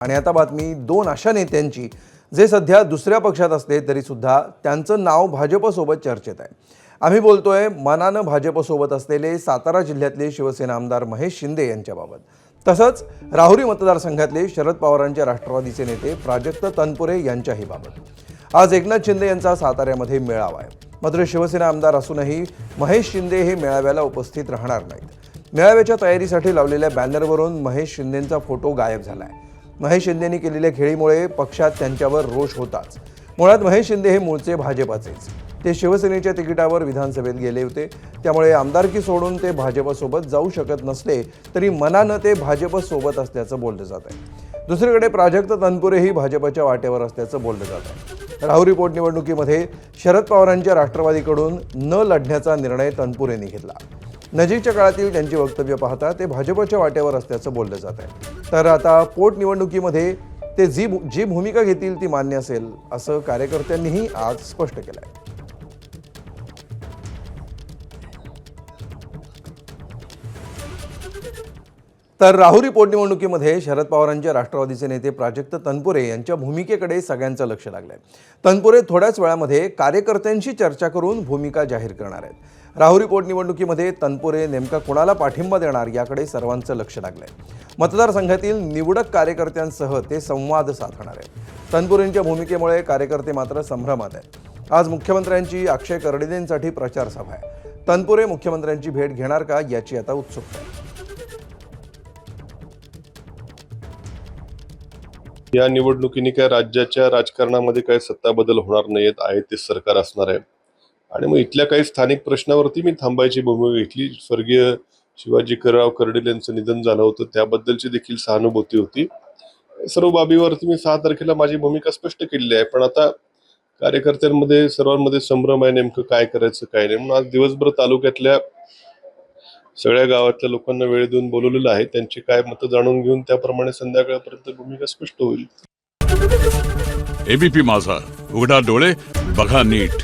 आणि आता बातमी दोन अशा नेत्यांची जे सध्या दुसऱ्या पक्षात असले तरी सुद्धा त्यांचं नाव भाजपसोबत चर्चेत आहे। आम्ही बोलतोय मनानं भाजपसोबत असलेले सातारा जिल्ह्यातले शिवसेना आमदार महेश शिंदे यांच्याबाबत, तसंच राहुरी मतदारसंघातले शरद पवारांच्या राष्ट्रवादीचे नेते प्राजक्त तनपुरे यांच्याही बाबत। आज एकनाथ शिंदे यांचा साताऱ्यामध्ये मेळावा आहे, मात्र शिवसेना आमदार असूनही महेश शिंदे हे मेळाव्याला उपस्थित राहणार नाहीत। मेळाव्याच्या तयारीसाठी लावलेल्या बॅनरवरून महेश शिंदेंचा फोटो गायब झाला आहे। महेश शिंदेंनी केलेल्या खेळीमुळे पक्षात त्यांच्यावर रोष होताच। मुळात महेश शिंदे हे मूळचे भाजपाचेच, ते शिवसेनेच्या तिकिटावर विधानसभेत गेले होते, त्यामुळे आमदारकी सोडून ते भाजपसोबत जाऊ शकत नसले तरी मनानं ते भाजपसोबत असल्याचं बोललं जात आहे। दुसरीकडे प्राजक्त तनपुरेही भाजपच्या वाटेवर असल्याचं बोललं जात आहे। राहुरी पोटनिवडणुकीमध्ये शरद पवारांच्या राष्ट्रवादीकडून न लढण्याचा निर्णय तनपुरेंनी घेतला। नजीकच्या काळातील त्यांची वक्तव्य पाहता ते भाजपच्या वाटेवर असल्याचं बोललं जात आहे। तर आता पोटनिवडणुकीमध्ये ते जी भूमिका घेतील ती मान्य असेल असं कार्यकर्त्यांनीही आज स्पष्ट केलं आहे। तर राहुरी पोटनिवडणुकीमध्ये शरद पवारांच्या राष्ट्रवादीचे नेते प्राजक्त तनपुरे यांच्या भूमिकेकडे सगळ्यांचं लक्ष लागलंय। तनपुरे थोड्याच वेळामध्ये कार्यकर्त्यांशी चर्चा करून भूमिका जाहीर करणार आहेत। राहुरी पोटनिवडणुकीमध्ये तनपुरे नेमका कोणाला पाठिंबा देणार याकडे सर्वांचं लक्ष लागलंय। मतदारसंघातील निवडक कार्यकर्त्यांसह ते संवाद साधणार आहेत। तनपुरेंच्या भूमिकेमुळे कार्यकर्ते मात्र संभ्रमात आहेत। आज मुख्यमंत्र्यांची अक्षय कर्डिलेंसाठी प्रचार सभा आहे। तनपुरे मुख्यमंत्र्यांची भेट घेणार का याची आता उत्सुकता आहे। या निवडणुकीने काय राज्याच्या राजकारणामध्ये काही सत्ता बदल होणार नाहीत, आहे ते सरकार असणार आहे। आणि मग इथल्या काही स्थानिक प्रश्नावरती मी थांबायची भूमिका घेतली। स्वर्गीय शिवाजीराव कर्डिले यांचं निधन झालं होतं, त्याबद्दलची देखील सहानुभूती होती। सर्व बाबीवरती मी 6 तारखेला माझी भूमिका स्पष्ट केलेली आहे। पण आता कार्यकर्त्यांमध्ये सर्वांमध्ये संभ्रम आहे, नेमकं काय करायचं काय नाही। म्हणून आज दिवसभर तालुक्यातल्या सगळ्या गावातल्या लोकांना वेळ देऊन बोलवलेलं आहे। त्यांची काय मतं जाणून घेऊन त्याप्रमाणे संध्याकाळपर्यंत भूमिका स्पष्ट होईल। एबीपी माझा, उघडा डोळे बघा नीट।